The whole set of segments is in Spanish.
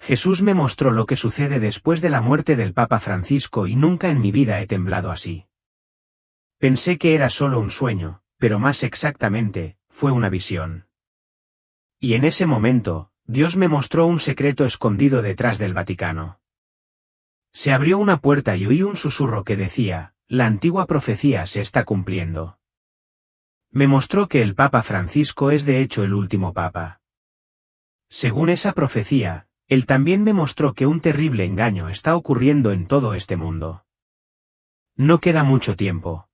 Jesús me mostró lo que sucede después de la muerte del Papa Francisco y nunca en mi vida he temblado así. Pensé que era solo un sueño, pero más exactamente, fue una visión. Y en ese momento, Dios me mostró un secreto escondido detrás del Vaticano. Se abrió una puerta y oí un susurro que decía, la antigua profecía se está cumpliendo. Me mostró que el Papa Francisco es de hecho el último Papa. Según esa profecía, él también me mostró que un terrible engaño está ocurriendo en todo este mundo. No queda mucho tiempo.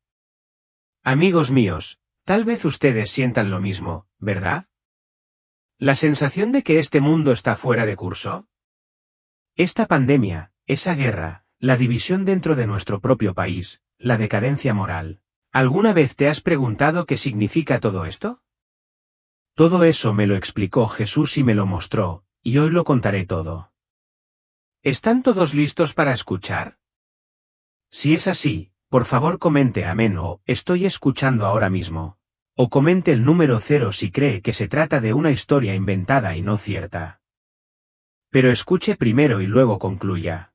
Amigos míos, tal vez ustedes sientan lo mismo, ¿verdad? La sensación de que este mundo está fuera de curso. Esta pandemia, esa guerra, la división dentro de nuestro propio país, la decadencia moral. ¿Alguna vez te has preguntado qué significa todo esto? Todo eso me lo explicó Jesús y me lo mostró, y hoy lo contaré todo. ¿Están todos listos para escuchar? Si es así, por favor comente amén o estoy escuchando ahora mismo. O comente el número 0 si cree que se trata de una historia inventada y no cierta. Pero escuche primero y luego concluya.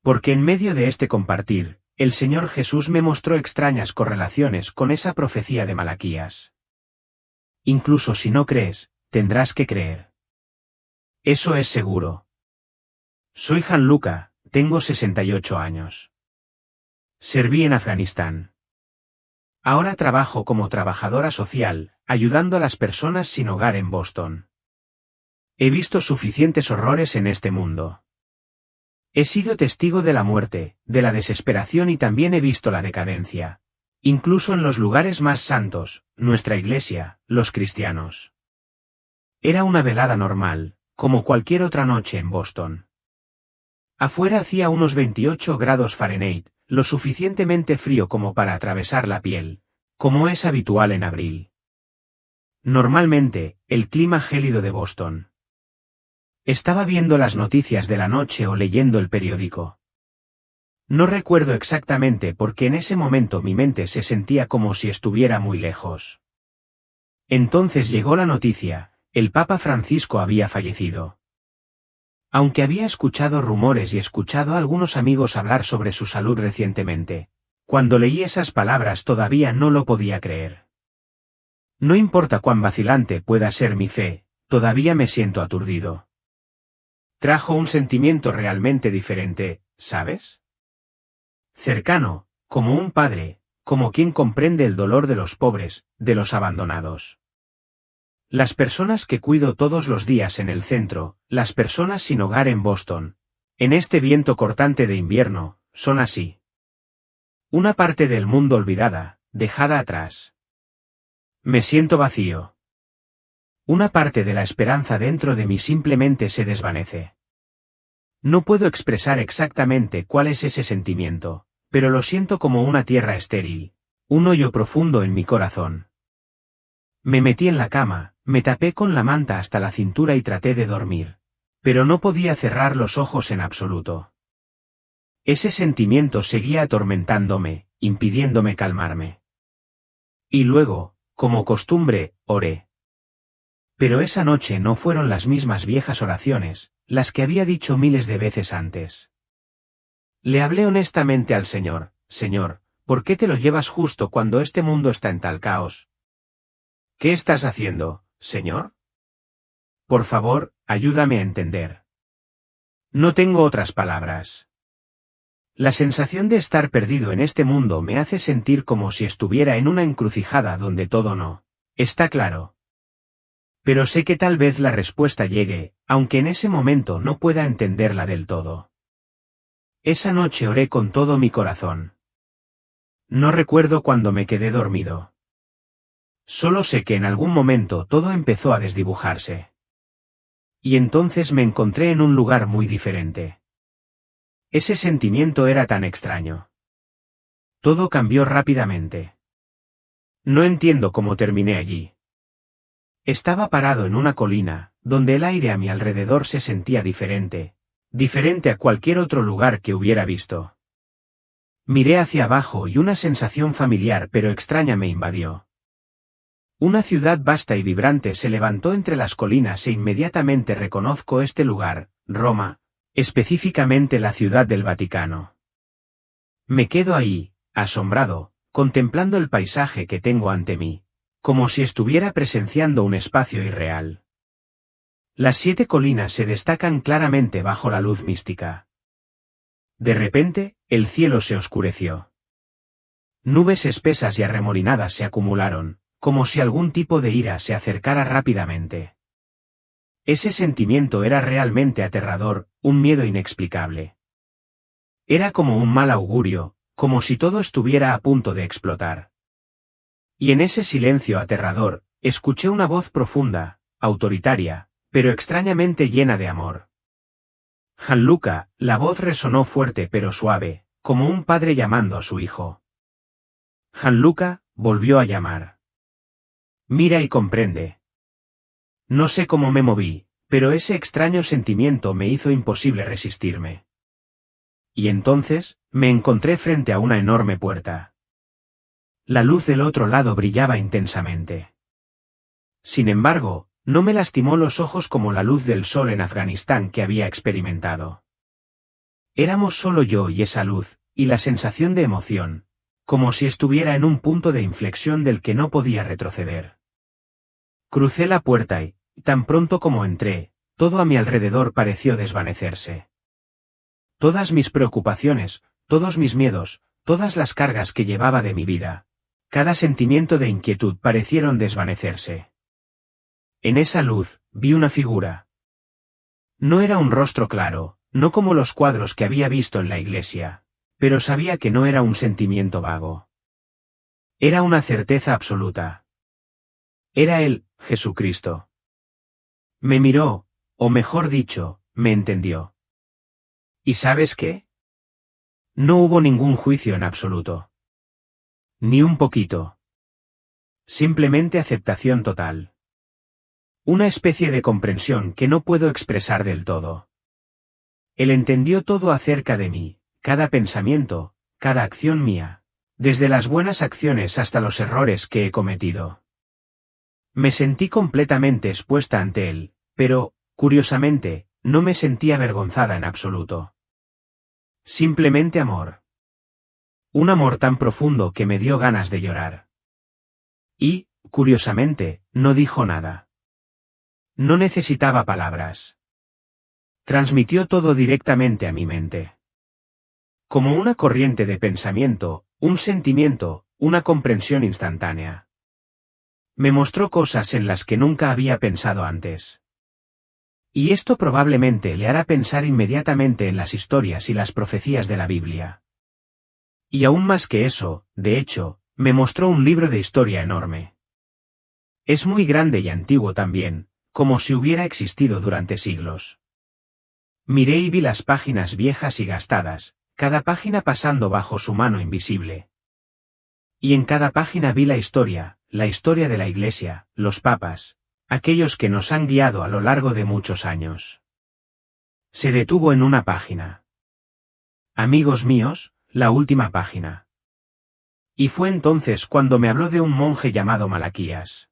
Porque en medio de este compartir, el Señor Jesús me mostró extrañas correlaciones con esa profecía de Malaquías. Incluso si no crees, tendrás que creer. Eso es seguro. Soy Gianluca, tengo 68 años. Serví en Afganistán. Ahora trabajo como trabajadora social, ayudando a las personas sin hogar en Boston. He visto suficientes horrores en este mundo. He sido testigo de la muerte, de la desesperación y también he visto la decadencia. Incluso en los lugares más santos, nuestra iglesia, los cristianos. Era una velada normal, como cualquier otra noche en Boston. Afuera hacía unos 28 grados Fahrenheit, lo suficientemente frío como para atravesar la piel, como es habitual en abril. Normalmente, el clima gélido de Boston. Estaba viendo las noticias de la noche o leyendo el periódico. No recuerdo exactamente porque en ese momento mi mente se sentía como si estuviera muy lejos. Entonces llegó la noticia, el Papa Francisco había fallecido. Aunque había escuchado rumores y escuchado a algunos amigos hablar sobre su salud recientemente, cuando leí esas palabras todavía no lo podía creer. No importa cuán vacilante pueda ser mi fe, todavía me siento aturdido. Trajo un sentimiento realmente diferente, ¿sabes? Cercano, como un padre, como quien comprende el dolor de los pobres, de los abandonados. Las personas que cuido todos los días en el centro, las personas sin hogar en Boston, en este viento cortante de invierno, son así. Una parte del mundo olvidada, dejada atrás. Me siento vacío. Una parte de la esperanza dentro de mí simplemente se desvanece. No puedo expresar exactamente cuál es ese sentimiento, pero lo siento como una tierra estéril, un hoyo profundo en mi corazón. Me metí en la cama, me tapé con la manta hasta la cintura y traté de dormir, pero no podía cerrar los ojos en absoluto. Ese sentimiento seguía atormentándome, impidiéndome calmarme. Y luego, como costumbre, oré. Pero esa noche no fueron las mismas viejas oraciones, las que había dicho miles de veces antes. Le hablé honestamente al Señor, Señor, ¿por qué te lo llevas justo cuando este mundo está en tal caos? ¿Qué estás haciendo, Señor? Por favor, ayúdame a entender. No tengo otras palabras. La sensación de estar perdido en este mundo me hace sentir como si estuviera en una encrucijada donde todo no está claro. Pero sé que tal vez la respuesta llegue, aunque en ese momento no pueda entenderla del todo. Esa noche oré con todo mi corazón. No recuerdo cuándo me quedé dormido. Solo sé que en algún momento todo empezó a desdibujarse. Y entonces me encontré en un lugar muy diferente. Ese sentimiento era tan extraño. Todo cambió rápidamente. No entiendo cómo terminé allí. Estaba parado en una colina, donde el aire a mi alrededor se sentía diferente, diferente a cualquier otro lugar que hubiera visto. Miré hacia abajo y una sensación familiar pero extraña me invadió. Una ciudad vasta y vibrante se levantó entre las colinas e inmediatamente reconozco este lugar, Roma, específicamente la Ciudad del Vaticano. Me quedo ahí, asombrado, contemplando el paisaje que tengo ante mí, como si estuviera presenciando un espacio irreal. Las 7 colinas se destacan claramente bajo la luz mística. De repente, el cielo se oscureció. Nubes espesas y arremolinadas se acumularon, como si algún tipo de ira se acercara rápidamente. Ese sentimiento era realmente aterrador, un miedo inexplicable. Era como un mal augurio, como si todo estuviera a punto de explotar. Y en ese silencio aterrador, escuché una voz profunda, autoritaria, pero extrañamente llena de amor. Gianluca, la voz resonó fuerte pero suave, como un padre llamando a su hijo. Gianluca, volvió a llamar. Mira y comprende. No sé cómo me moví, pero ese extraño sentimiento me hizo imposible resistirme. Y entonces, me encontré frente a una enorme puerta. La luz del otro lado brillaba intensamente. Sin embargo, no me lastimó los ojos como la luz del sol en Afganistán que había experimentado. Éramos solo yo y esa luz, y la sensación de emoción, como si estuviera en un punto de inflexión del que no podía retroceder. Crucé la puerta y, tan pronto como entré, todo a mi alrededor pareció desvanecerse. Todas mis preocupaciones, todos mis miedos, todas las cargas que llevaba de mi vida, cada sentimiento de inquietud parecieron desvanecerse. En esa luz, vi una figura. No era un rostro claro, no como los cuadros que había visto en la iglesia, pero sabía que no era un sentimiento vago. Era una certeza absoluta. Era él, Jesucristo. Me miró, o mejor dicho, me entendió. ¿Y sabes qué? No hubo ningún juicio en absoluto. Ni un poquito. Simplemente aceptación total. Una especie de comprensión que no puedo expresar del todo. Él entendió todo acerca de mí, cada pensamiento, cada acción mía, desde las buenas acciones hasta los errores que he cometido. Me sentí completamente expuesta ante él, pero, curiosamente, no me sentí avergonzada en absoluto. Simplemente amor. Un amor tan profundo que me dio ganas de llorar. Y, curiosamente, no dijo nada. No necesitaba palabras. Transmitió todo directamente a mi mente. Como una corriente de pensamiento, un sentimiento, una comprensión instantánea. Me mostró cosas en las que nunca había pensado antes. Y esto probablemente le hará pensar inmediatamente en las historias y las profecías de la Biblia. Y aún más que eso, de hecho, me mostró un libro de historia enorme. Es muy grande y antiguo también, como si hubiera existido durante siglos. Miré y vi las páginas viejas y gastadas, cada página pasando bajo su mano invisible. Y en cada página vi la historia de la Iglesia, los papas, aquellos que nos han guiado a lo largo de muchos años. Se detuvo en una página. Amigos míos, la última página. Y fue entonces cuando me habló de un monje llamado Malaquías.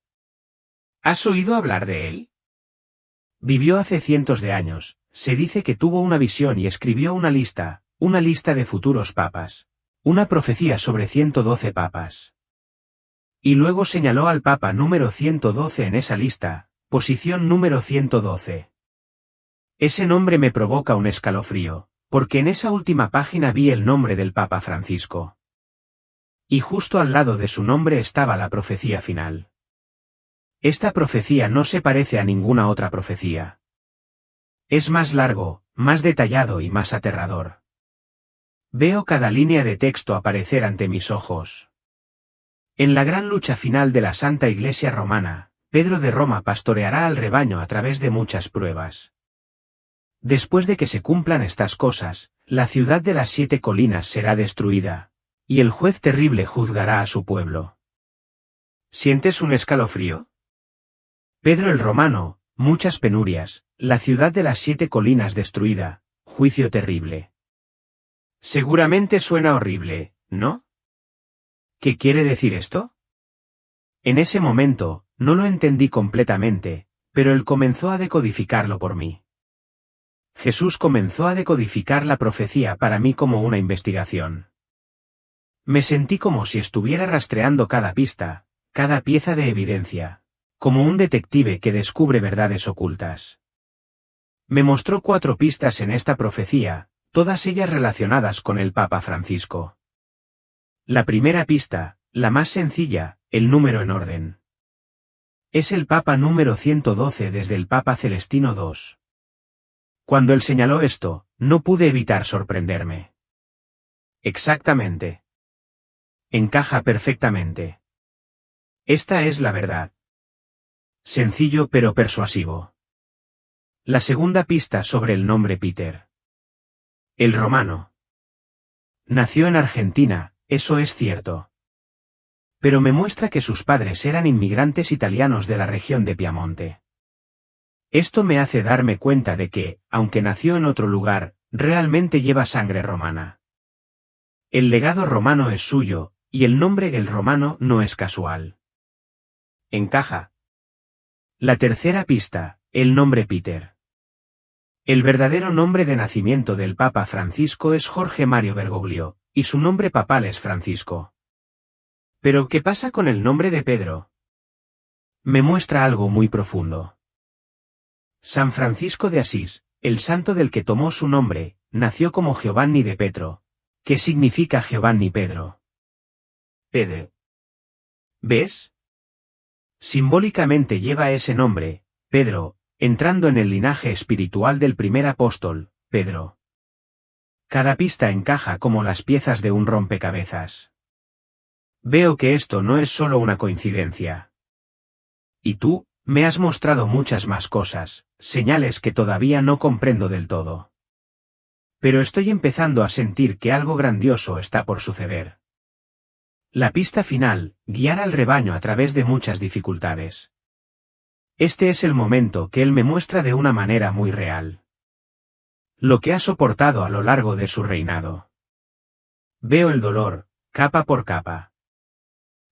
¿Has oído hablar de él? Vivió hace cientos de años, se dice que tuvo una visión y escribió una lista de futuros papas. Una profecía sobre 112 papas. Y luego señaló al papa número 112 en esa lista, posición número 112. Ese nombre me provoca un escalofrío, porque en esa última página vi el nombre del Papa Francisco. Y justo al lado de su nombre estaba la profecía final. Esta profecía no se parece a ninguna otra profecía. Es más largo, más detallado y más aterrador. Veo cada línea de texto aparecer ante mis ojos. En la gran lucha final de la Santa Iglesia Romana, Pedro de Roma pastoreará al rebaño a través de muchas pruebas. Después de que se cumplan estas cosas, la ciudad de las 7 colinas será destruida, y el juez terrible juzgará a su pueblo. ¿Sientes un escalofrío? Pedro el Romano, muchas penurias, la ciudad de las 7 colinas destruida, juicio terrible. Seguramente suena horrible, ¿no? ¿Qué quiere decir esto? En ese momento, no lo entendí completamente, pero él comenzó a decodificarlo por mí. Jesús comenzó a decodificar la profecía para mí como una investigación. Me sentí como si estuviera rastreando cada pista, cada pieza de evidencia, como un detective que descubre verdades ocultas. Me mostró 4 pistas en esta profecía, todas ellas relacionadas con el Papa Francisco. La primera pista, la más sencilla, el número en orden. Es el Papa número 112 desde el Papa Celestino II. Cuando él señaló esto, no pude evitar sorprenderme. Exactamente. Encaja perfectamente. Esta es la verdad. Sencillo pero persuasivo. La segunda pista sobre el nombre Peter. El romano. Nació en Argentina, eso es cierto. Pero me muestra que sus padres eran inmigrantes italianos de la región de Piamonte. Esto me hace darme cuenta de que, aunque nació en otro lugar, realmente lleva sangre romana. El legado romano es suyo, y el nombre del romano no es casual. Encaja. La tercera pista, el nombre Peter. El verdadero nombre de nacimiento del Papa Francisco es Jorge Mario Bergoglio, y su nombre papal es Francisco. Pero ¿qué pasa con el nombre de Pedro? Me muestra algo muy profundo. San Francisco de Asís, el santo del que tomó su nombre, nació como Giovanni de Petro, que significa Giovanni Pedro. Pedro. ¿Ves? Simbólicamente lleva ese nombre, Pedro, entrando en el linaje espiritual del primer apóstol, Pedro. Cada pista encaja como las piezas de un rompecabezas. Veo que esto no es solo una coincidencia. Y tú, me has mostrado muchas más cosas, señales que todavía no comprendo del todo. Pero estoy empezando a sentir que algo grandioso está por suceder. La pista final, guiar al rebaño a través de muchas dificultades. Este es el momento que él me muestra de una manera muy real. Lo que ha soportado a lo largo de su reinado. Veo el dolor, capa por capa.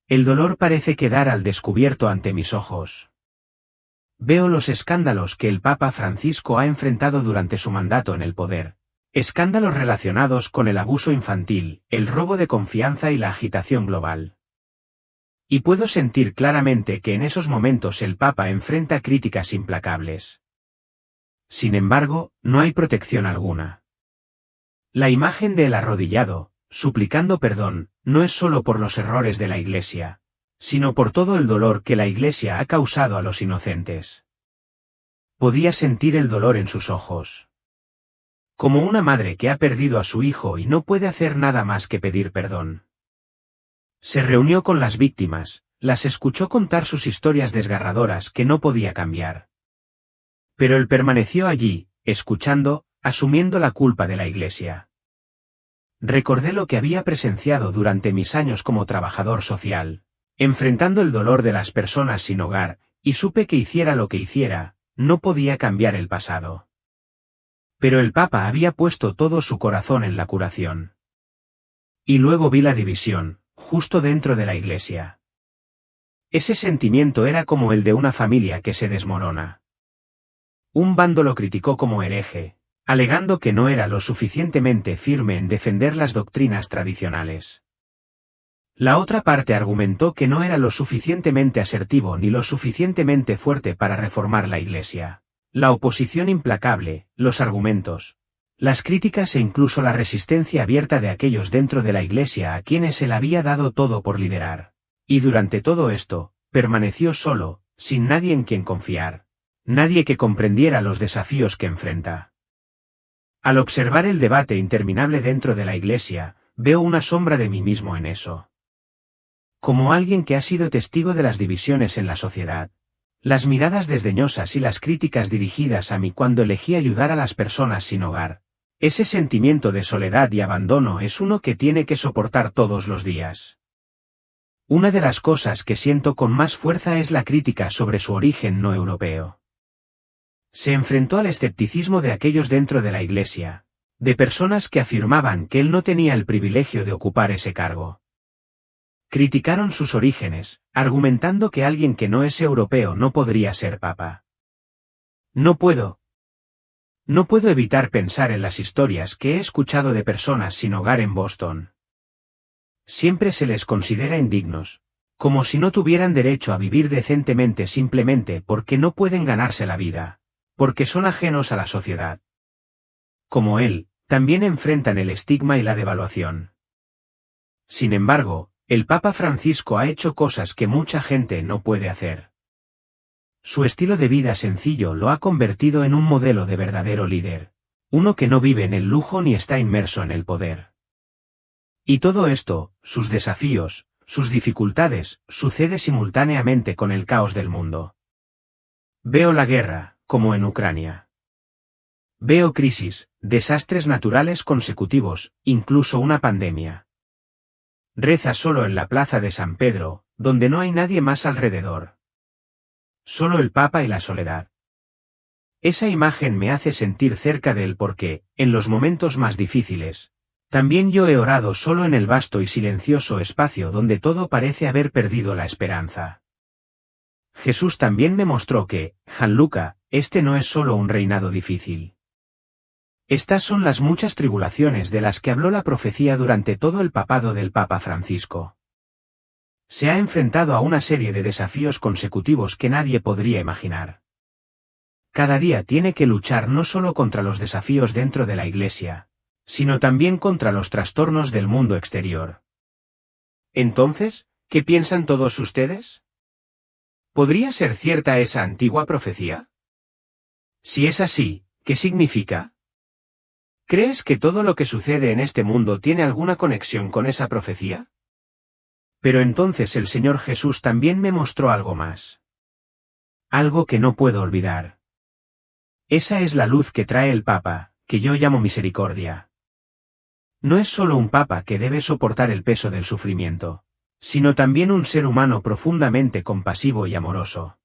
El dolor parece quedar al descubierto ante mis ojos. Veo los escándalos que el Papa Francisco ha enfrentado durante su mandato en el poder. Escándalos relacionados con el abuso infantil, el robo de confianza y la agitación global. Y puedo sentir claramente que en esos momentos el Papa enfrenta críticas implacables. Sin embargo, no hay protección alguna. La imagen del arrodillado, suplicando perdón, no es solo por los errores de la Iglesia, sino por todo el dolor que la Iglesia ha causado a los inocentes. Podía sentir el dolor en sus ojos. Como una madre que ha perdido a su hijo y no puede hacer nada más que pedir perdón. Se reunió con las víctimas, las escuchó contar sus historias desgarradoras que no podía cambiar. Pero él permaneció allí, escuchando, asumiendo la culpa de la Iglesia. Recordé lo que había presenciado durante mis años como trabajador social, enfrentando el dolor de las personas sin hogar, y supe que hiciera lo que hiciera, no podía cambiar el pasado. Pero el Papa había puesto todo su corazón en la curación. Y luego vi la división, justo dentro de la Iglesia. Ese sentimiento era como el de una familia que se desmorona. Un bando lo criticó como hereje, alegando que no era lo suficientemente firme en defender las doctrinas tradicionales. La otra parte argumentó que no era lo suficientemente asertivo ni lo suficientemente fuerte para reformar la Iglesia. La oposición implacable, los argumentos, las críticas e incluso la resistencia abierta de aquellos dentro de la Iglesia a quienes él había dado todo por liderar. Y durante todo esto, permaneció solo, sin nadie en quien confiar. Nadie que comprendiera los desafíos que enfrenta. Al observar el debate interminable dentro de la Iglesia, veo una sombra de mí mismo en eso. Como alguien que ha sido testigo de las divisiones en la sociedad. Las miradas desdeñosas y las críticas dirigidas a mí cuando elegí ayudar a las personas sin hogar. Ese sentimiento de soledad y abandono es uno que tiene que soportar todos los días. Una de las cosas que siento con más fuerza es la crítica sobre su origen no europeo. Se enfrentó al escepticismo de aquellos dentro de la Iglesia, de personas que afirmaban que él no tenía el privilegio de ocupar ese cargo. Criticaron sus orígenes, argumentando que alguien que no es europeo no podría ser papa. No puedo No puedo evitar pensar en las historias que he escuchado de personas sin hogar en Boston. Siempre se les considera indignos, como si no tuvieran derecho a vivir decentemente simplemente porque no pueden ganarse la vida, porque son ajenos a la sociedad. Como él, también enfrentan el estigma y la devaluación. Sin embargo, el Papa Francisco ha hecho cosas que mucha gente no puede hacer. Su estilo de vida sencillo lo ha convertido en un modelo de verdadero líder, uno que no vive en el lujo ni está inmerso en el poder. Y todo esto, sus desafíos, sus dificultades, sucede simultáneamente con el caos del mundo. Veo la guerra, como en Ucrania. Veo crisis, desastres naturales consecutivos, incluso una pandemia. Reza solo en la plaza de San Pedro, donde no hay nadie más alrededor. Solo el Papa y la soledad. Esa imagen me hace sentir cerca de él porque, en los momentos más difíciles, también yo he orado solo en el vasto y silencioso espacio donde todo parece haber perdido la esperanza. Jesús también me mostró que, Gianluca, este no es solo un reinado difícil. Estas son las muchas tribulaciones de las que habló la profecía durante todo el papado del Papa Francisco. Se ha enfrentado a una serie de desafíos consecutivos que nadie podría imaginar. Cada día tiene que luchar no solo contra los desafíos dentro de la Iglesia, sino también contra los trastornos del mundo exterior. Entonces, ¿qué piensan todos ustedes? ¿Podría ser cierta esa antigua profecía? Si es así, ¿qué significa? ¿Crees que todo lo que sucede en este mundo tiene alguna conexión con esa profecía? Pero entonces el Señor Jesús también me mostró algo más. Algo que no puedo olvidar. Esa es la luz que trae el Papa, que yo llamo misericordia. No es solo un Papa que debe soportar el peso del sufrimiento, sino también un ser humano profundamente compasivo y amoroso.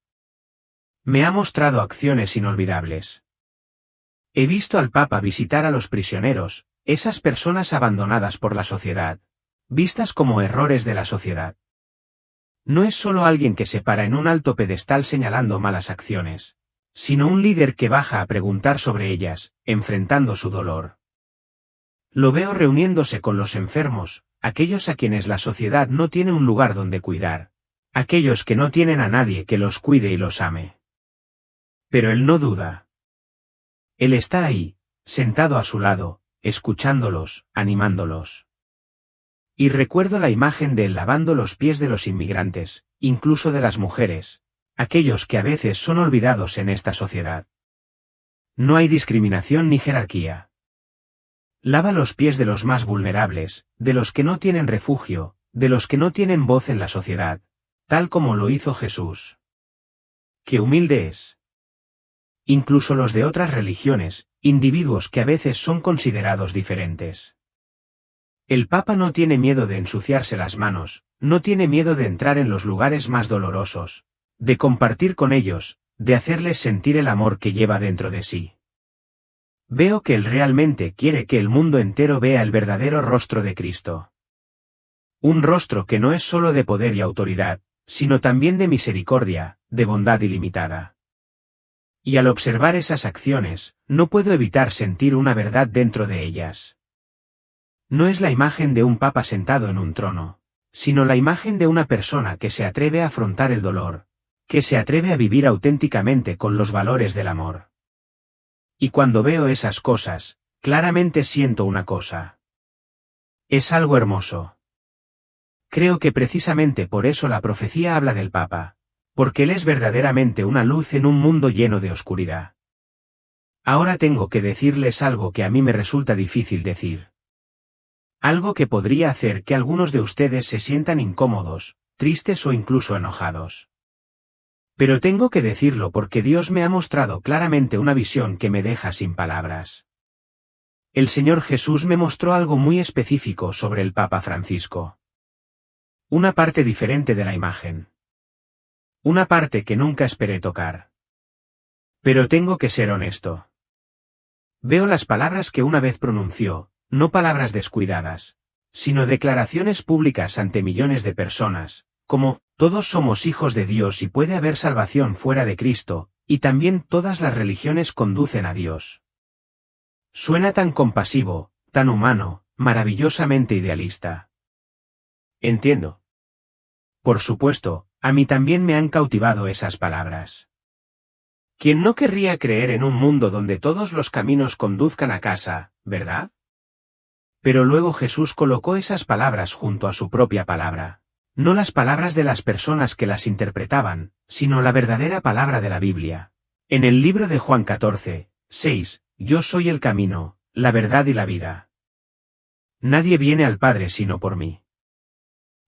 Me ha mostrado acciones inolvidables. He visto al Papa visitar a los prisioneros, esas personas abandonadas por la sociedad, vistas como errores de la sociedad. No es solo alguien que se para en un alto pedestal señalando malas acciones, sino un líder que baja a preguntar sobre ellas, enfrentando su dolor. Lo veo reuniéndose con los enfermos, aquellos a quienes la sociedad no tiene un lugar donde cuidar, aquellos que no tienen a nadie que los cuide y los ame. Pero él no duda. Él está ahí, sentado a su lado, escuchándolos, animándolos. Y recuerdo la imagen de él lavando los pies de los inmigrantes, incluso de las mujeres, aquellos que a veces son olvidados en esta sociedad. No hay discriminación ni jerarquía. Lava los pies de los más vulnerables, de los que no tienen refugio, de los que no tienen voz en la sociedad, tal como lo hizo Jesús. ¡Qué humilde es! Incluso los de otras religiones, individuos que a veces son considerados diferentes. El Papa no tiene miedo de ensuciarse las manos, no tiene miedo de entrar en los lugares más dolorosos, de compartir con ellos, de hacerles sentir el amor que lleva dentro de sí. Veo que él realmente quiere que el mundo entero vea el verdadero rostro de Cristo. Un rostro que no es solo de poder y autoridad, sino también de misericordia, de bondad ilimitada. Y al observar esas acciones, no puedo evitar sentir una verdad dentro de ellas. No es la imagen de un papa sentado en un trono, sino la imagen de una persona que se atreve a afrontar el dolor, que se atreve a vivir auténticamente con los valores del amor. Y cuando veo esas cosas, claramente siento una cosa. Es algo hermoso. Creo que precisamente por eso la profecía habla del Papa, porque él es verdaderamente una luz en un mundo lleno de oscuridad. Ahora tengo que decirles algo que a mí me resulta difícil decir. Algo que podría hacer que algunos de ustedes se sientan incómodos, tristes o incluso enojados. Pero tengo que decirlo porque Dios me ha mostrado claramente una visión que me deja sin palabras. El Señor Jesús me mostró algo muy específico sobre el Papa Francisco. Una parte diferente de la imagen. Una parte que nunca esperé tocar. Pero tengo que ser honesto. Veo las palabras que una vez pronunció, no palabras descuidadas, sino declaraciones públicas ante millones de personas, como, todos somos hijos de Dios y puede haber salvación fuera de Cristo, y también todas las religiones conducen a Dios. Suena tan compasivo, tan humano, maravillosamente idealista. Entiendo. Por supuesto, a mí también me han cautivado esas palabras. ¿Quién no querría creer en un mundo donde todos los caminos conduzcan a casa, verdad? Pero luego Jesús colocó esas palabras junto a su propia palabra. No las palabras de las personas que las interpretaban, sino la verdadera palabra de la Biblia. En el libro de Juan 14:6, yo soy el camino, la verdad y la vida. Nadie viene al Padre sino por mí.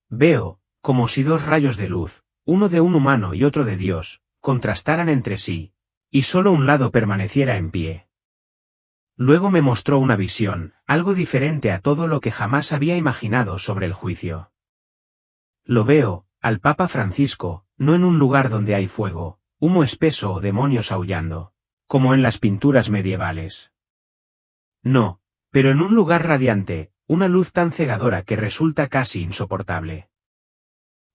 Veo, como si dos rayos de luz, uno de un humano y otro de Dios, contrastaran entre sí, y solo un lado permaneciera en pie. Luego me mostró una visión, algo diferente a todo lo que jamás había imaginado sobre el juicio. Lo veo, al Papa Francisco, no en un lugar donde hay fuego, humo espeso o demonios aullando, como en las pinturas medievales. No, pero en un lugar radiante, una luz tan cegadora que resulta casi insoportable.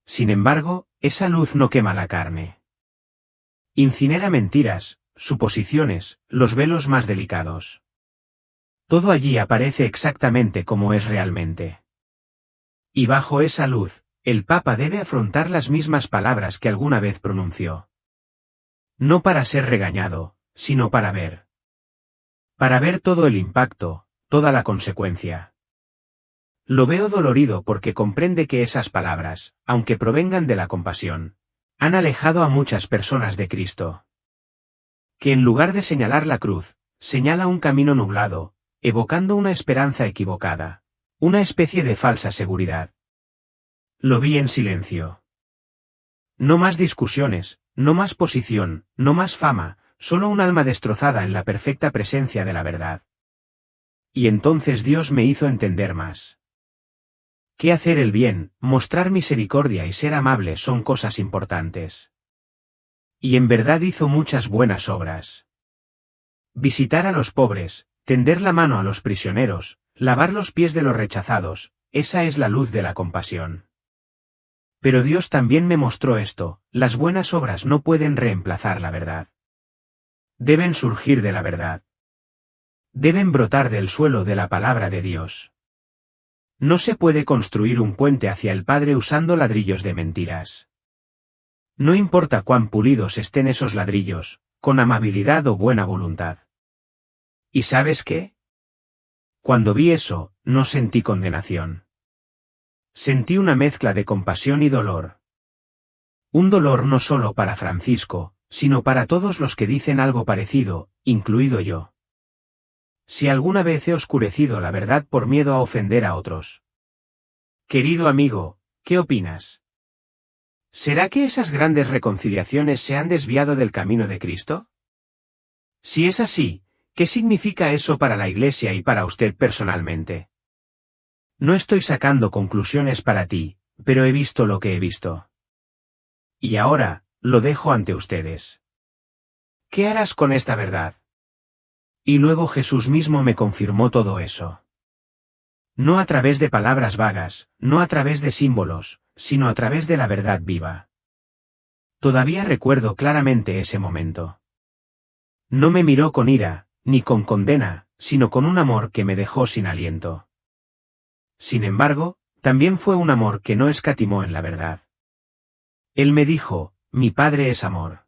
Sin embargo, esa luz no quema la carne. Incinera mentiras, suposiciones, los velos más delicados. Todo allí aparece exactamente como es realmente. Y bajo esa luz, el Papa debe afrontar las mismas palabras que alguna vez pronunció. No para ser regañado, sino para ver. Para ver todo el impacto, toda la consecuencia. Lo veo dolorido porque comprende que esas palabras, aunque provengan de la compasión, han alejado a muchas personas de Cristo. Que en lugar de señalar la cruz, señala un camino nublado, evocando una esperanza equivocada, una especie de falsa seguridad. Lo vi en silencio. No más discusiones, no más posición, no más fama, solo un alma destrozada en la perfecta presencia de la verdad. Y entonces Dios me hizo entender más. Que hacer el bien, mostrar misericordia y ser amable son cosas importantes. Y en verdad hizo muchas buenas obras. Visitar a los pobres, tender la mano a los prisioneros, lavar los pies de los rechazados, esa es la luz de la compasión. Pero Dios también me mostró esto, las buenas obras no pueden reemplazar la verdad. Deben surgir de la verdad. Deben brotar del suelo de la palabra de Dios. No se puede construir un puente hacia el Padre usando ladrillos de mentiras. No importa cuán pulidos estén esos ladrillos, con amabilidad o buena voluntad. ¿Y sabes qué? Cuando vi eso, no sentí condenación. Sentí una mezcla de compasión y dolor. Un dolor no solo para Francisco, sino para todos los que dicen algo parecido, incluido yo. Si alguna vez he oscurecido la verdad por miedo a ofender a otros. Querido amigo, ¿qué opinas? ¿Será que esas grandes reconciliaciones se han desviado del camino de Cristo? Si es así, ¿qué significa eso para la Iglesia y para usted personalmente? No estoy sacando conclusiones para ti, pero he visto lo que he visto. Y ahora, lo dejo ante ustedes. ¿Qué harás con esta verdad? Y luego Jesús mismo me confirmó todo eso. No a través de palabras vagas, no a través de símbolos, sino a través de la verdad viva. Todavía recuerdo claramente ese momento. No me miró con ira, ni con condena, sino con un amor que me dejó sin aliento. Sin embargo, también fue un amor que no escatimó en la verdad. Él me dijo, mi Padre es amor.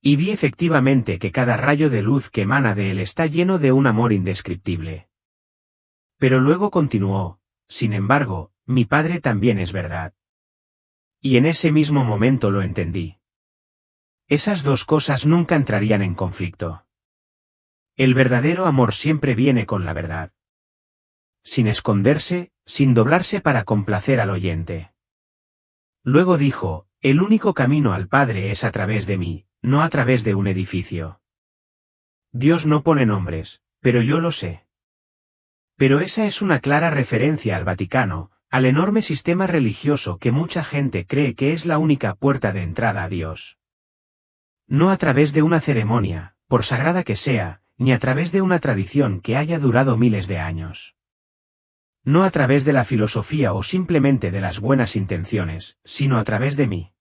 Y vi efectivamente que cada rayo de luz que emana de él está lleno de un amor indescriptible. Pero luego continuó, sin embargo, mi Padre también es verdad. Y en ese mismo momento lo entendí. Esas dos cosas nunca entrarían en conflicto. El verdadero amor siempre viene con la verdad. Sin esconderse, sin doblarse para complacer al oyente. Luego dijo, el único camino al Padre es a través de mí, no a través de un edificio. Dios no pone nombres, pero yo lo sé. Pero esa es una clara referencia al Vaticano, al enorme sistema religioso que mucha gente cree que es la única puerta de entrada a Dios. No a través de una ceremonia, por sagrada que sea, ni a través de una tradición que haya durado miles de años. No a través de la filosofía o simplemente de las buenas intenciones, sino a través de mí.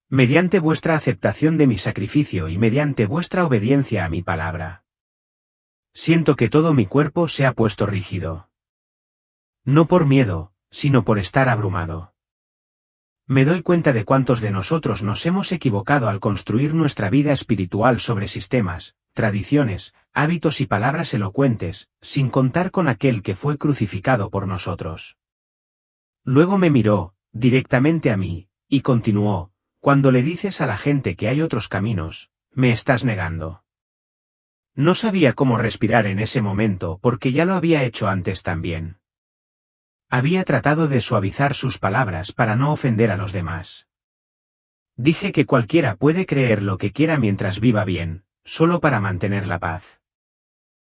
Mediante vuestra aceptación de mi sacrificio y mediante vuestra obediencia a mi palabra. Siento que todo mi cuerpo se ha puesto rígido. No por miedo, sino por estar abrumado. Me doy cuenta de cuántos de nosotros nos hemos equivocado al construir nuestra vida espiritual sobre sistemas, tradiciones, hábitos y palabras elocuentes, sin contar con aquel que fue crucificado por nosotros. Luego me miró, directamente a mí, y continuó: cuando le dices a la gente que hay otros caminos, me estás negando. No sabía cómo respirar en ese momento porque ya lo había hecho antes también. Había tratado de suavizar sus palabras para no ofender a los demás. Dije que cualquiera puede creer lo que quiera mientras viva bien, solo para mantener la paz.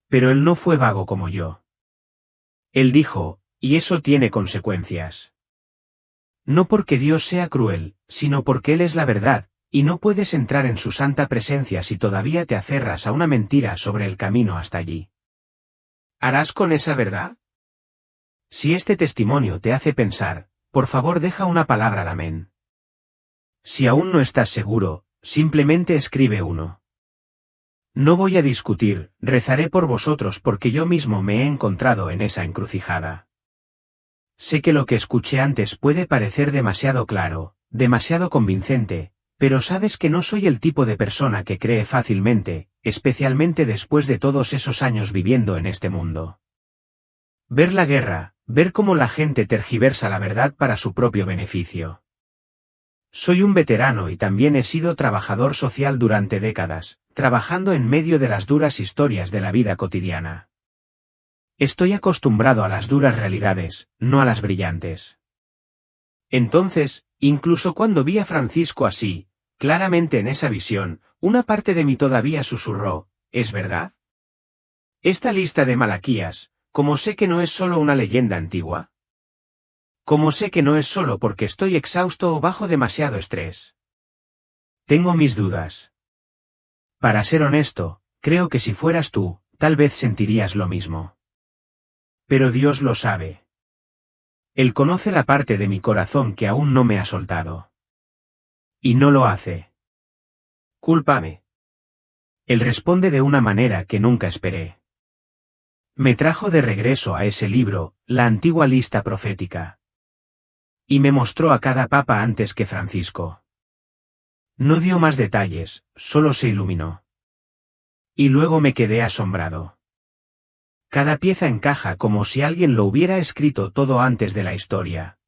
Pero él no fue vago como yo. Él dijo, y eso tiene consecuencias. No porque Dios sea cruel, sino porque Él es la verdad, y no puedes entrar en su santa presencia si todavía te aferras a una mentira sobre el camino hasta allí. ¿Harás con esa verdad? Si este testimonio te hace pensar, por favor deja una palabra al amén. Si aún no estás seguro, simplemente escribe uno. No voy a discutir, rezaré por vosotros porque yo mismo me he encontrado en esa encrucijada. Sé que lo que escuché antes puede parecer demasiado claro, demasiado convincente, pero sabes que no soy el tipo de persona que cree fácilmente, especialmente después de todos esos años viviendo en este mundo. Ver la guerra, ver cómo la gente tergiversa la verdad para su propio beneficio. Soy un veterano y también he sido trabajador social durante décadas, trabajando en medio de las duras historias de la vida cotidiana. Estoy acostumbrado a las duras realidades, no a las brillantes. Entonces, incluso cuando vi a Francisco así, claramente en esa visión, una parte de mí todavía susurró: ¿es verdad? Esta lista de Malaquías, como sé que no es solo una leyenda antigua. Como sé que no es solo porque estoy exhausto o bajo demasiado estrés. Tengo mis dudas. Para ser honesto, creo que si fueras tú, tal vez sentirías lo mismo. Pero Dios lo sabe. Él conoce la parte de mi corazón que aún no me ha soltado. Y no lo hace. Cúlpame. Él responde de una manera que nunca esperé. Me trajo de regreso a ese libro, la antigua lista profética. Y me mostró a cada papa antes que Francisco. No dio más detalles, solo se iluminó. Y luego me quedé asombrado. Cada pieza encaja como si alguien lo hubiera escrito todo antes de la historia.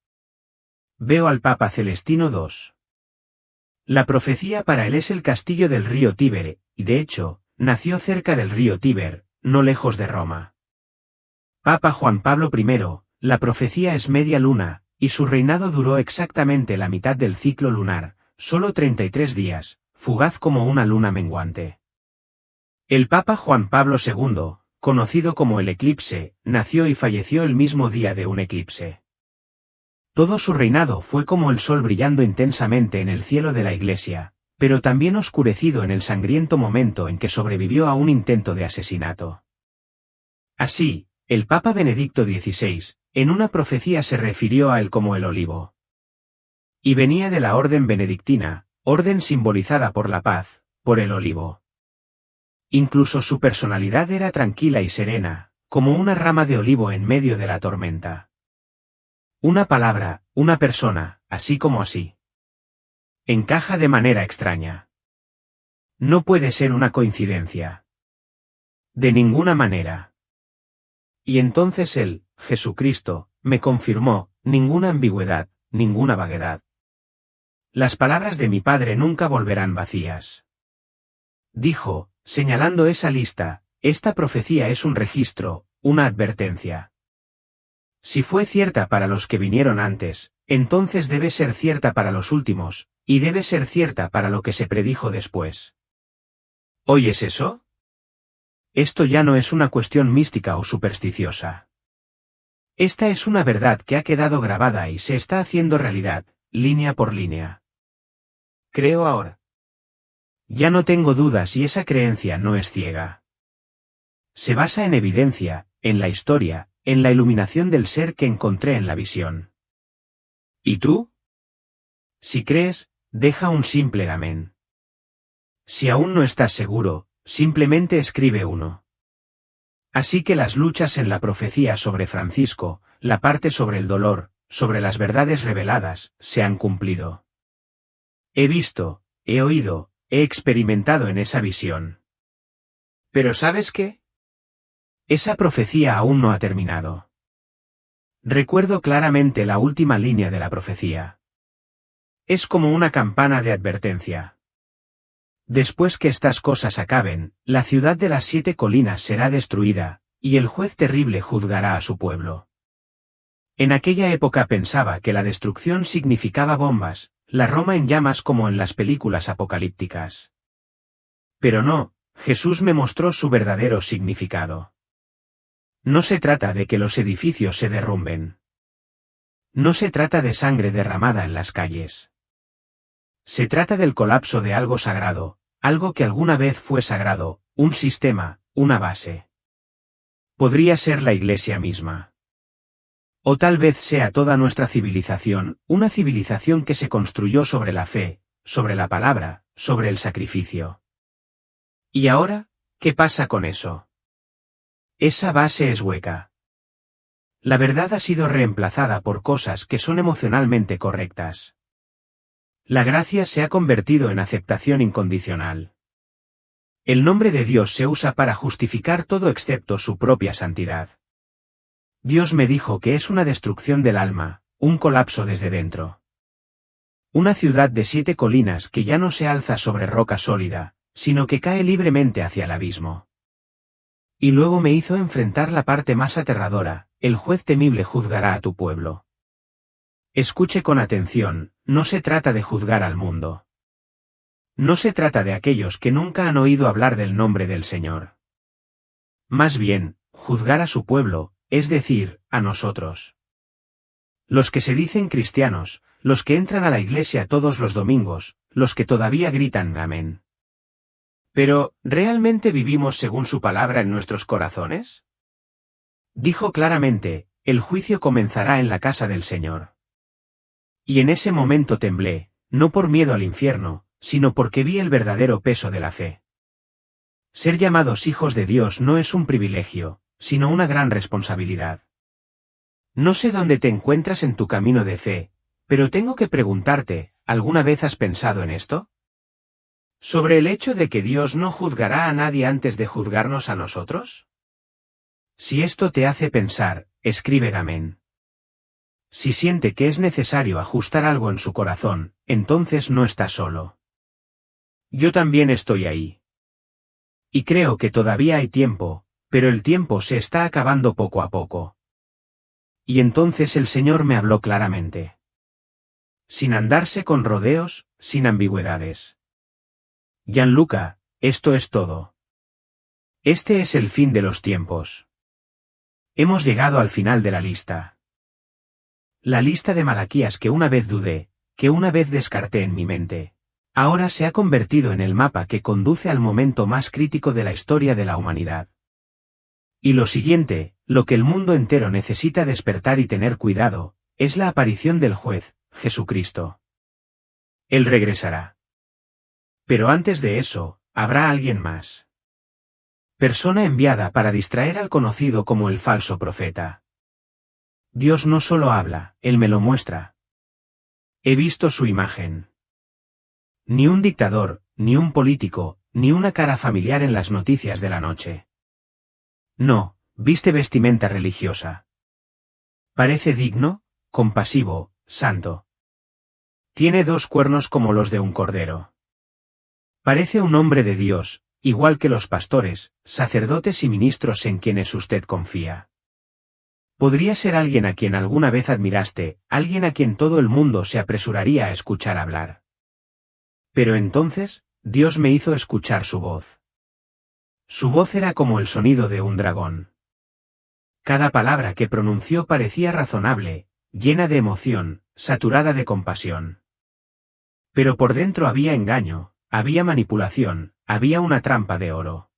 Veo al Papa Celestino II. La profecía para él es el castillo del río Tíber, y de hecho, nació cerca del río Tíber, no lejos de Roma. Papa Juan Pablo I, la profecía es media luna, y su reinado duró exactamente la mitad del ciclo lunar, solo 33 días, fugaz como una luna menguante. El Papa Juan Pablo II, conocido como el eclipse, nació y falleció el mismo día de un eclipse. Todo su reinado fue como el sol brillando intensamente en el cielo de la Iglesia, pero también oscurecido en el sangriento momento en que sobrevivió a un intento de asesinato. Así, el Papa Benedicto XVI, en una profecía se refirió a él como el olivo. Y venía de la orden benedictina, orden simbolizada por la paz, por el olivo. Incluso su personalidad era tranquila y serena, como una rama de olivo en medio de la tormenta. Una palabra, una persona, así como así. Encaja de manera extraña. No puede ser una coincidencia. De ninguna manera. Y entonces él, Jesucristo, me confirmó: ninguna ambigüedad, ninguna vaguedad. Las palabras de mi Padre nunca volverán vacías. Dijo, señalando esa lista: esta profecía es un registro, una advertencia. Si fue cierta para los que vinieron antes, entonces debe ser cierta para los últimos, y debe ser cierta para lo que se predijo después. ¿Oyes eso? Esto ya no es una cuestión mística o supersticiosa. Esta es una verdad que ha quedado grabada y se está haciendo realidad, línea por línea. Creo ahora. Ya no tengo dudas y esa creencia no es ciega. Se basa en evidencia, en la historia, en la iluminación del ser que encontré en la visión. ¿Y tú? Si crees, deja un simple amén. Si aún no estás seguro, simplemente escribe uno. Así que las luchas en la profecía sobre Francisco, la parte sobre el dolor, sobre las verdades reveladas, se han cumplido. He visto, he oído, he experimentado en esa visión. Pero ¿sabes qué? Esa profecía aún no ha terminado. Recuerdo claramente la última línea de la profecía. Es como una campana de advertencia. Después que estas cosas acaben, la ciudad de las 7 colinas será destruida, y el juez terrible juzgará a su pueblo. En aquella época pensaba que la destrucción significaba bombas, la Roma en llamas como en las películas apocalípticas. Pero no, Jesús me mostró su verdadero significado. No se trata de que los edificios se derrumben. No se trata de sangre derramada en las calles. Se trata del colapso de algo sagrado, algo que alguna vez fue sagrado, un sistema, una base. Podría ser la Iglesia misma. O tal vez sea toda nuestra civilización, una civilización que se construyó sobre la fe, sobre la palabra, sobre el sacrificio. ¿Y ahora, qué pasa con eso? Esa base es hueca. La verdad ha sido reemplazada por cosas que son emocionalmente correctas. La gracia se ha convertido en aceptación incondicional. El nombre de Dios se usa para justificar todo excepto su propia santidad. Dios me dijo que es una destrucción del alma, un colapso desde dentro. Una ciudad de 7 colinas que ya no se alza sobre roca sólida, sino que cae libremente hacia el abismo. Y luego me hizo enfrentar la parte más aterradora, el juez temible juzgará a tu pueblo. Escuche con atención, no se trata de juzgar al mundo. No se trata de aquellos que nunca han oído hablar del nombre del Señor. Más bien, juzgar a su pueblo, es decir, a nosotros. Los que se dicen cristianos, los que entran a la iglesia todos los domingos, los que todavía gritan amén. Pero, ¿realmente vivimos según su palabra en nuestros corazones? Dijo claramente, el juicio comenzará en la casa del Señor. Y en ese momento temblé, no por miedo al infierno, sino porque vi el verdadero peso de la fe. Ser llamados hijos de Dios no es un privilegio, sino una gran responsabilidad. No sé dónde te encuentras en tu camino de fe, pero tengo que preguntarte, ¿alguna vez has pensado en esto? ¿Sobre el hecho de que Dios no juzgará a nadie antes de juzgarnos a nosotros? Si esto te hace pensar, escribe amén. Si siente que es necesario ajustar algo en su corazón, entonces no está solo. Yo también estoy ahí. Y creo que todavía hay tiempo, pero el tiempo se está acabando poco a poco. Y entonces el Señor me habló claramente. Sin andarse con rodeos, sin ambigüedades. Gianluca, esto es todo. Este es el fin de los tiempos. Hemos llegado al final de la lista. La lista de Malaquías que una vez dudé, que una vez descarté en mi mente, ahora se ha convertido en el mapa que conduce al momento más crítico de la historia de la humanidad. Y lo siguiente, lo que el mundo entero necesita despertar y tener cuidado, es la aparición del juez, Jesucristo. Él regresará. Pero antes de eso, habrá alguien más. Persona enviada para distraer al conocido como el falso profeta. Dios no solo habla, Él me lo muestra. He visto su imagen. Ni un dictador, ni un político, ni una cara familiar en las noticias de la noche. No, viste vestimenta religiosa. Parece digno, compasivo, santo. Tiene 2 cuernos como los de un cordero. Parece un hombre de Dios, igual que los pastores, sacerdotes y ministros en quienes usted confía. Podría ser alguien a quien alguna vez admiraste, alguien a quien todo el mundo se apresuraría a escuchar hablar. Pero entonces, Dios me hizo escuchar su voz. Su voz era como el sonido de un dragón. Cada palabra que pronunció parecía razonable, llena de emoción, saturada de compasión. Pero por dentro había engaño, había manipulación, había una trampa de oro.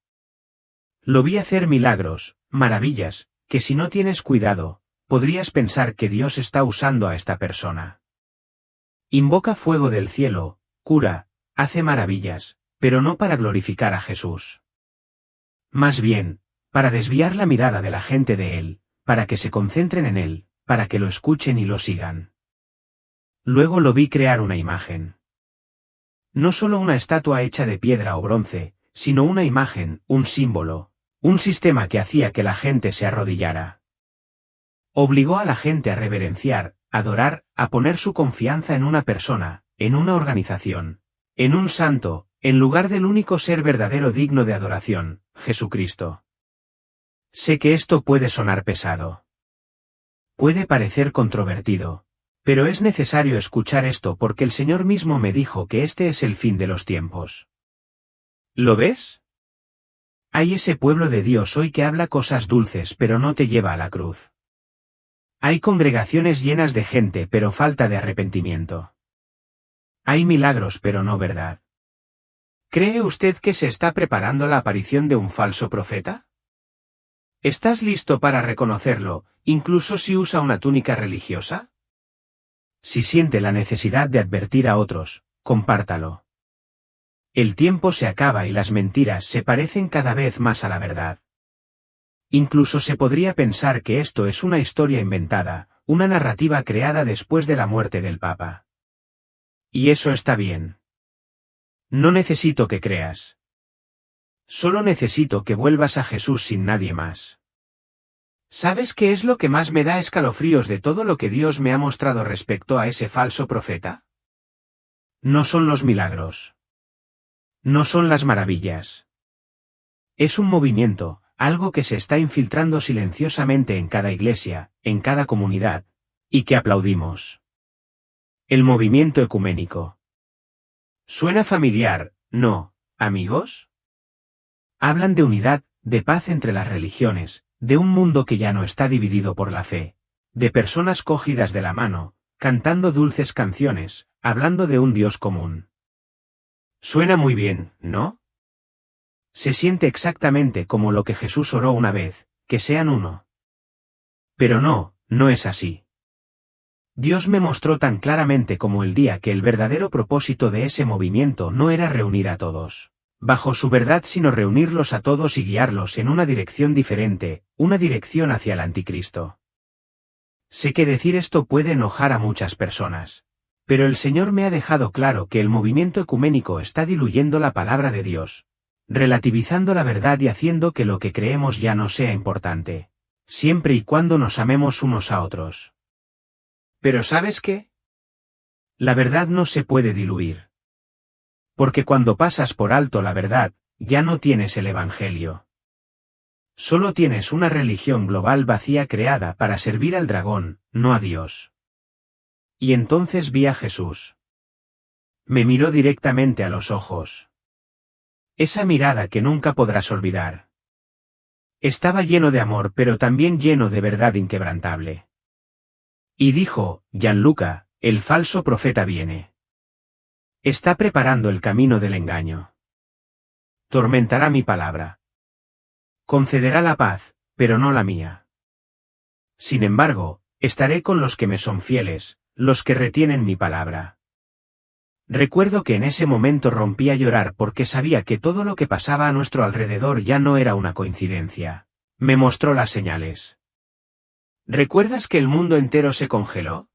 Lo vi hacer milagros, maravillas, que si no tienes cuidado, podrías pensar que Dios está usando a esta persona. Invoca fuego del cielo, cura, hace maravillas, pero no para glorificar a Jesús. Más bien, para desviar la mirada de la gente de él, para que se concentren en él, para que lo escuchen y lo sigan. Luego lo vi crear una imagen. No solo una estatua hecha de piedra o bronce, sino una imagen, un símbolo, un sistema que hacía que la gente se arrodillara. Obligó a la gente a reverenciar, adorar, a poner su confianza en una persona, en una organización, en un santo, en lugar del único ser verdadero digno de adoración, Jesucristo. Sé que esto puede sonar pesado. Puede parecer controvertido. Pero es necesario escuchar esto porque el Señor mismo me dijo que este es el fin de los tiempos. ¿Lo ves? Hay ese pueblo de Dios hoy que habla cosas dulces pero no te lleva a la cruz. Hay congregaciones llenas de gente pero falta de arrepentimiento. Hay milagros pero no verdad. ¿Cree usted que se está preparando la aparición de un falso profeta? ¿Estás listo para reconocerlo, incluso si usa una túnica religiosa? Si siente la necesidad de advertir a otros, compártalo. El tiempo se acaba y las mentiras se parecen cada vez más a la verdad. Incluso se podría pensar que esto es una historia inventada, una narrativa creada después de la muerte del Papa. Y eso está bien. No necesito que creas. Solo necesito que vuelvas a Jesús sin nadie más. ¿Sabes qué es lo que más me da escalofríos de todo lo que Dios me ha mostrado respecto a ese falso profeta? No son los milagros. No son las maravillas. Es un movimiento, algo que se está infiltrando silenciosamente en cada iglesia, en cada comunidad, y que aplaudimos. El movimiento ecuménico. ¿Suena familiar, no, amigos? Hablan de unidad, de paz entre las religiones, de un mundo que ya no está dividido por la fe, de personas cogidas de la mano, cantando dulces canciones, hablando de un Dios común. Suena muy bien, ¿no? Se siente exactamente como lo que Jesús oró una vez, que sean uno. Pero no, no es así. Dios me mostró tan claramente como el día que el verdadero propósito de ese movimiento no era reunir a todos bajo su verdad, sino reunirlos a todos y guiarlos en una dirección diferente, una dirección hacia el anticristo. Sé que decir esto puede enojar a muchas personas. Pero el Señor me ha dejado claro que el movimiento ecuménico está diluyendo la palabra de Dios, relativizando la verdad y haciendo que lo que creemos ya no sea importante, siempre y cuando nos amemos unos a otros. Pero ¿sabes qué? La verdad no se puede diluir. Porque cuando pasas por alto la verdad, ya no tienes el Evangelio. Solo tienes una religión global vacía creada para servir al dragón, no a Dios. Y entonces vi a Jesús. Me miró directamente a los ojos. Esa mirada que nunca podrás olvidar. Estaba lleno de amor pero también lleno de verdad inquebrantable. Y dijo, Gianluca, el falso profeta viene. Está preparando el camino del engaño. Tormentará mi palabra. Concederá la paz, pero no la mía. Sin embargo, estaré con los que me son fieles, los que retienen mi palabra. Recuerdo que en ese momento rompí a llorar porque sabía que todo lo que pasaba a nuestro alrededor ya no era una coincidencia. Me mostró las señales. ¿Recuerdas que el mundo entero se congeló?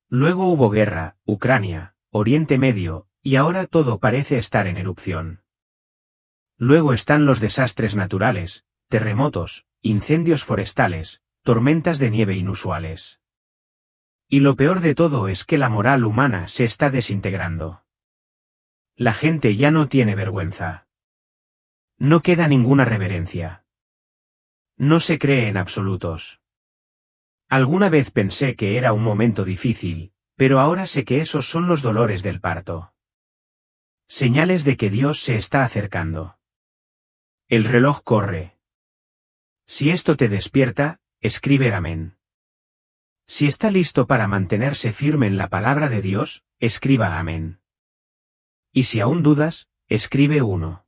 Luego hubo guerra, Ucrania, Oriente Medio, y ahora todo parece estar en erupción. Luego están los desastres naturales, terremotos, incendios forestales, tormentas de nieve inusuales. Y lo peor de todo es que la moral humana se está desintegrando. La gente ya no tiene vergüenza. No queda ninguna reverencia. No se cree en absolutos. Alguna vez pensé que era un momento difícil, pero ahora sé que esos son los dolores del parto. Señales de que Dios se está acercando. El reloj corre. Si esto te despierta, escribe amén. Si está listo para mantenerse firme en la palabra de Dios, escriba amén. Y si aún dudas, escribe 1.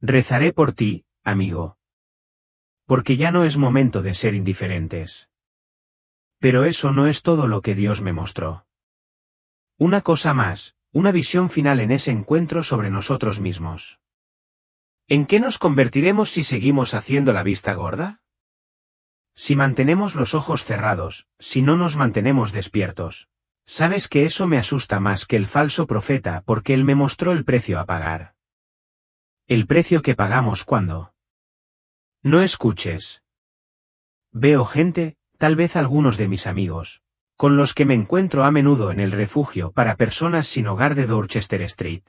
Rezaré por ti, amigo. Porque ya no es momento de ser indiferentes. Pero eso no es todo lo que Dios me mostró. Una cosa más, una visión final en ese encuentro sobre nosotros mismos. ¿En qué nos convertiremos si seguimos haciendo la vista gorda? Si mantenemos los ojos cerrados, si no nos mantenemos despiertos. Sabes que eso me asusta más que el falso profeta porque él me mostró el precio a pagar. El precio que pagamos cuando no escuches. Veo gente, tal vez algunos de mis amigos, con los que me encuentro a menudo en el refugio para personas sin hogar de Dorchester Street.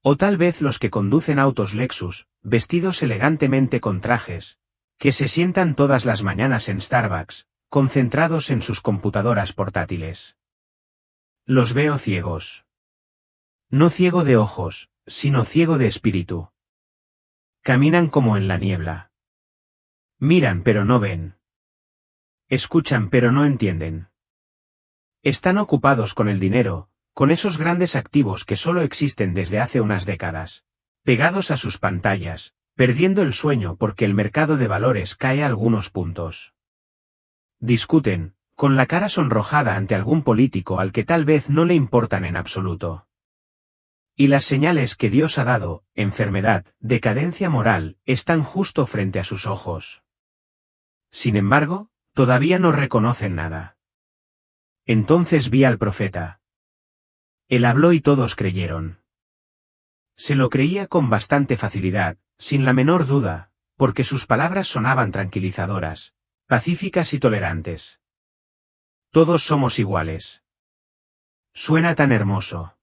O tal vez los que conducen autos Lexus, vestidos elegantemente con trajes, que se sientan todas las mañanas en Starbucks, concentrados en sus computadoras portátiles. Los veo ciegos. No ciego de ojos, sino ciego de espíritu. Caminan como en la niebla. Miran pero no ven. Escuchan pero no entienden. Están ocupados con el dinero, con esos grandes activos que solo existen desde hace unas décadas, pegados a sus pantallas, perdiendo el sueño porque el mercado de valores cae a algunos puntos. Discuten, con la cara sonrojada ante algún político al que tal vez no le importan en absoluto. Y las señales que Dios ha dado, enfermedad, decadencia moral, están justo frente a sus ojos. Sin embargo, todavía no reconocen nada. Entonces vi al profeta. Él habló y todos creyeron. Se lo creía con bastante facilidad, sin la menor duda, porque sus palabras sonaban tranquilizadoras, pacíficas y tolerantes. Todos somos iguales. Suena tan hermoso.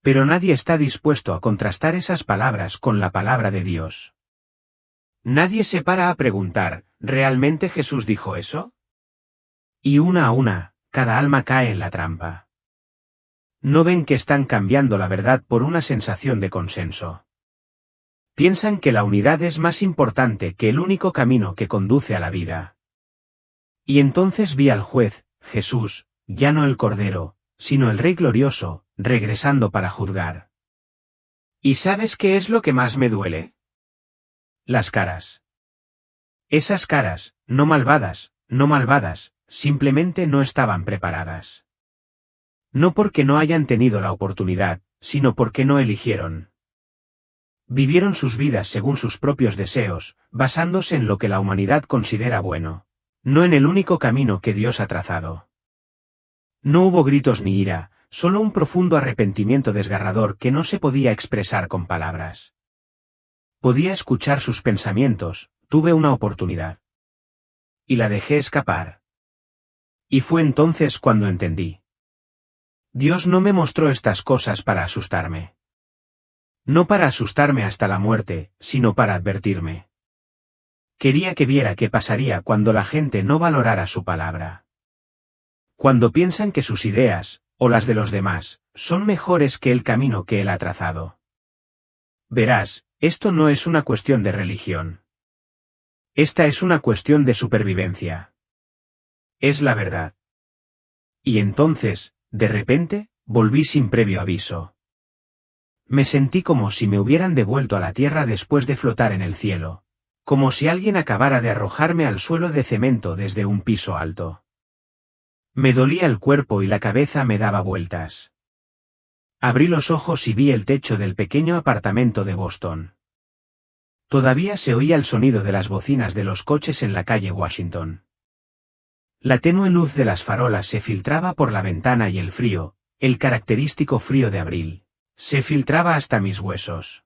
Pero nadie está dispuesto a contrastar esas palabras con la palabra de Dios. Nadie se para a preguntar, ¿realmente Jesús dijo eso? Y una a una, cada alma cae en la trampa. No ven que están cambiando la verdad por una sensación de consenso. Piensan que la unidad es más importante que el único camino que conduce a la vida. Y entonces vi al juez, Jesús, ya no el Cordero, sino el Rey glorioso, regresando para juzgar. ¿Y sabes qué es lo que más me duele? Las caras. Esas caras, no malvadas, simplemente no estaban preparadas. No porque no hayan tenido la oportunidad, sino porque no eligieron. Vivieron sus vidas según sus propios deseos, basándose en lo que la humanidad considera bueno, no en el único camino que Dios ha trazado. No hubo gritos ni ira, solo un profundo arrepentimiento desgarrador que no se podía expresar con palabras. Podía escuchar sus pensamientos, tuve una oportunidad. Y la dejé escapar. Y fue entonces cuando entendí. Dios no me mostró estas cosas para asustarme. No para asustarme hasta la muerte, sino para advertirme. Quería que viera qué pasaría cuando la gente no valorara su palabra. Cuando piensan que sus ideas, o las de los demás, son mejores que el camino que Él ha trazado. Verás, esto no es una cuestión de religión. Esta es una cuestión de supervivencia. Es la verdad. Y entonces, de repente, volví sin previo aviso. Me sentí como si me hubieran devuelto a la tierra después de flotar en el cielo, como si alguien acabara de arrojarme al suelo de cemento desde un piso alto. Me dolía el cuerpo y la cabeza me daba vueltas. Abrí los ojos y vi el techo del pequeño apartamento de Boston. Todavía se oía el sonido de las bocinas de los coches en la calle Washington. La tenue luz de las farolas se filtraba por la ventana y el frío, el característico frío de abril, se filtraba hasta mis huesos.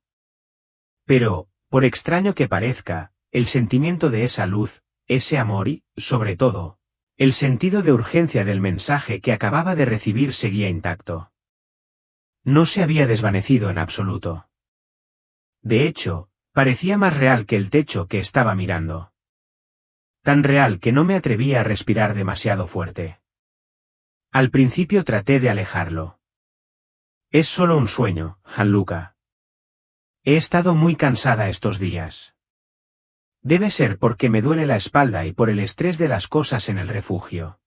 Pero, por extraño que parezca, el sentimiento de esa luz, ese amor y, sobre todo, el sentido de urgencia del mensaje que acababa de recibir seguía intacto. No se había desvanecido en absoluto. De hecho, parecía más real que el techo que estaba mirando. Tan real que no me atrevía a respirar demasiado fuerte. Al principio traté de alejarlo. Es solo un sueño, Gianluca. He estado muy cansada estos días. Debe ser porque me duele la espalda y por el estrés de las cosas en el refugio.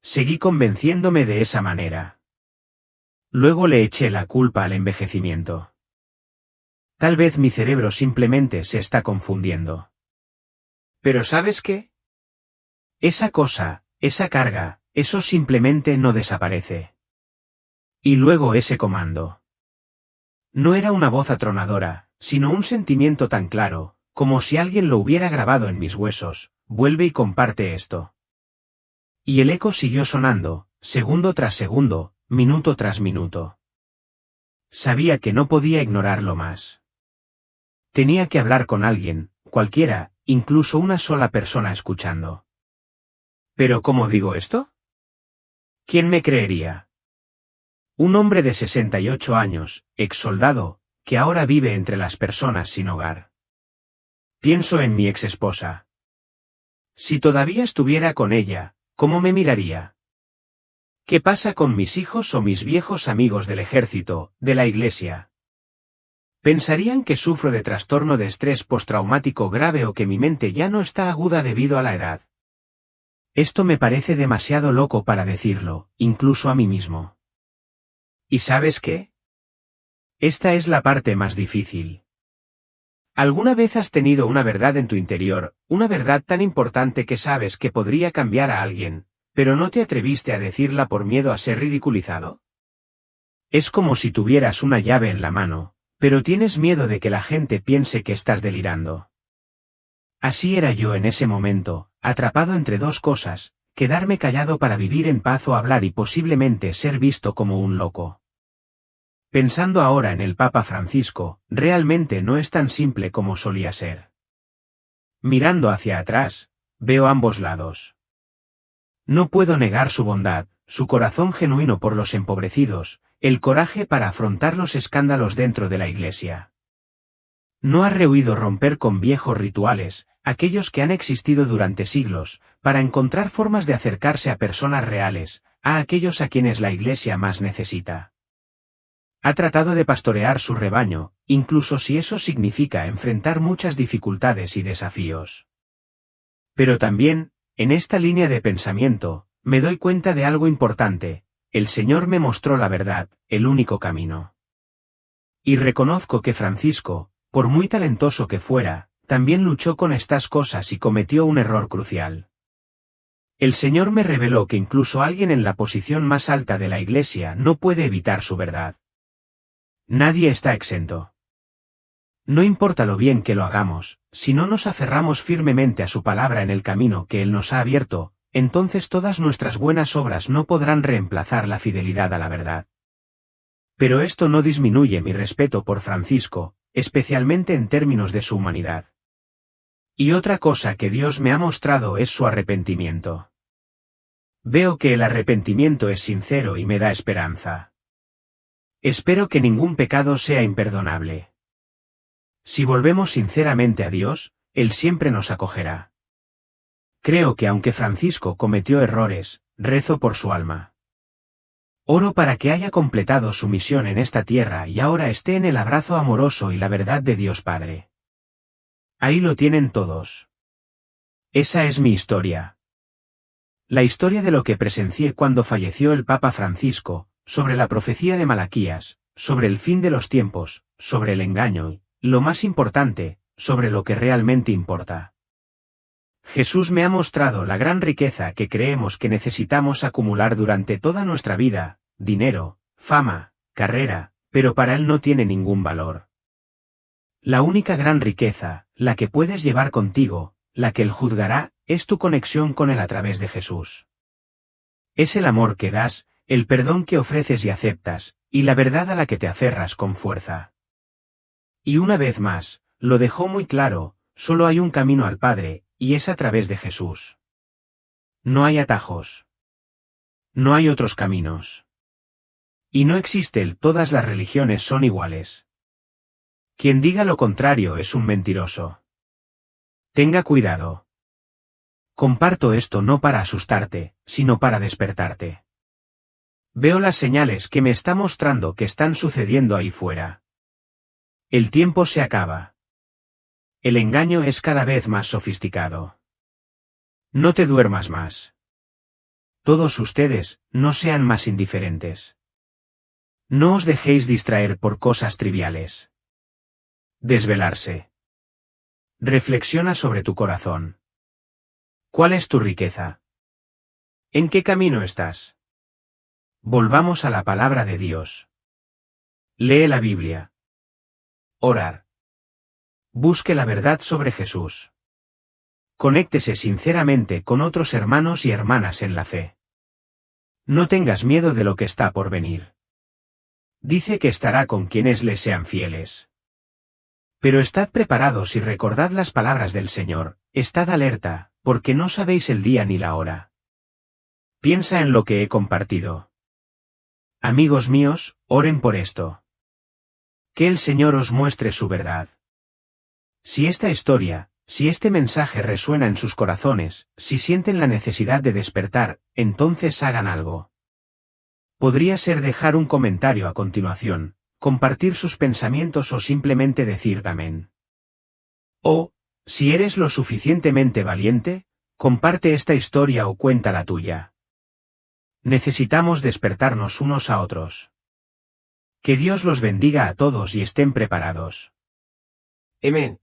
Seguí convenciéndome de esa manera. Luego le eché la culpa al envejecimiento. Tal vez mi cerebro simplemente se está confundiendo. Pero ¿sabes qué? Esa cosa, esa carga, eso simplemente no desaparece. Y luego ese comando. No era una voz atronadora, sino un sentimiento tan claro, como si alguien lo hubiera grabado en mis huesos. Vuelve y comparte esto. Y el eco siguió sonando, segundo tras segundo, minuto tras minuto. Sabía que no podía ignorarlo más. Tenía que hablar con alguien, cualquiera, incluso una sola persona escuchando. ¿Pero cómo digo esto? ¿Quién me creería? Un hombre de 68 años, ex soldado, que ahora vive entre las personas sin hogar. Pienso en mi ex esposa. Si todavía estuviera con ella, ¿cómo me miraría? ¿Qué pasa con mis hijos o mis viejos amigos del ejército, de la iglesia? Pensarían que sufro de trastorno de estrés postraumático grave o que mi mente ya no está aguda debido a la edad. Esto me parece demasiado loco para decirlo, incluso a mí mismo. ¿Y sabes qué? Esta es la parte más difícil. ¿Alguna vez has tenido una verdad en tu interior, una verdad tan importante que sabes que podría cambiar a alguien, pero no te atreviste a decirla por miedo a ser ridiculizado? Es como si tuvieras una llave en la mano, pero tienes miedo de que la gente piense que estás delirando. Así era yo en ese momento, atrapado entre dos cosas, quedarme callado para vivir en paz o hablar y posiblemente ser visto como un loco. Pensando ahora en el Papa Francisco, realmente no es tan simple como solía ser. Mirando hacia atrás, veo ambos lados. No puedo negar su bondad, su corazón genuino por los empobrecidos, el coraje para afrontar los escándalos dentro de la Iglesia. No ha rehuido romper con viejos rituales, aquellos que han existido durante siglos, para encontrar formas de acercarse a personas reales, a aquellos a quienes la Iglesia más necesita. Ha tratado de pastorear su rebaño, incluso si eso significa enfrentar muchas dificultades y desafíos. Pero también, en esta línea de pensamiento, me doy cuenta de algo importante: el Señor me mostró la verdad, el único camino. Y reconozco que Francisco, por muy talentoso que fuera, también luchó con estas cosas y cometió un error crucial. El Señor me reveló que incluso alguien en la posición más alta de la Iglesia no puede evitar su verdad. Nadie está exento. No importa lo bien que lo hagamos, si no nos aferramos firmemente a su palabra en el camino que Él nos ha abierto, entonces todas nuestras buenas obras no podrán reemplazar la fidelidad a la verdad. Pero esto no disminuye mi respeto por Francisco, especialmente en términos de su humanidad. Y otra cosa que Dios me ha mostrado es su arrepentimiento. Veo que el arrepentimiento es sincero y me da esperanza. Espero que ningún pecado sea imperdonable. Si volvemos sinceramente a Dios, Él siempre nos acogerá. Creo que aunque Francisco cometió errores, rezo por su alma. Oro para que haya completado su misión en esta tierra y ahora esté en el abrazo amoroso y la verdad de Dios Padre. Ahí lo tienen todos. Esa es mi historia. La historia de lo que presencié cuando falleció el Papa Francisco, sobre la profecía de Malaquías, sobre el fin de los tiempos, sobre el engaño y, lo más importante, sobre lo que realmente importa. Jesús me ha mostrado la gran riqueza que creemos que necesitamos acumular durante toda nuestra vida: dinero, fama, carrera, pero para Él no tiene ningún valor. La única gran riqueza, la que puedes llevar contigo, la que Él juzgará, es tu conexión con Él a través de Jesús. Es el amor que das, el perdón que ofreces y aceptas, y la verdad a la que te aferras con fuerza. Y una vez más, lo dejó muy claro: solo hay un camino al Padre, y es a través de Jesús. No hay atajos. No hay otros caminos. Y no existe el todas las religiones son iguales. Quien diga lo contrario es un mentiroso. Tenga cuidado. Comparto esto no para asustarte, sino para despertarte. Veo las señales que me está mostrando que están sucediendo ahí fuera. El tiempo se acaba. El engaño es cada vez más sofisticado. No te duermas más. Todos ustedes, no sean más indiferentes. No os dejéis distraer por cosas triviales. Desvelarse. Reflexiona sobre tu corazón. ¿Cuál es tu riqueza? ¿En qué camino estás? Volvamos a la palabra de Dios. Lee la Biblia. Orar. Busque la verdad sobre Jesús. Conéctese sinceramente con otros hermanos y hermanas en la fe. No tengas miedo de lo que está por venir. Dice que estará con quienes le sean fieles. Pero estad preparados y recordad las palabras del Señor, estad alerta, porque no sabéis el día ni la hora. Piensa en lo que he compartido. Amigos míos, oren por esto. Que el Señor os muestre su verdad. Si esta historia, si este mensaje resuena en sus corazones, si sienten la necesidad de despertar, entonces hagan algo. Podría ser dejar un comentario a continuación, compartir sus pensamientos o simplemente decir amén. O, si eres lo suficientemente valiente, comparte esta historia o cuenta la tuya. Necesitamos despertarnos unos a otros. Que Dios los bendiga a todos y estén preparados. Amén.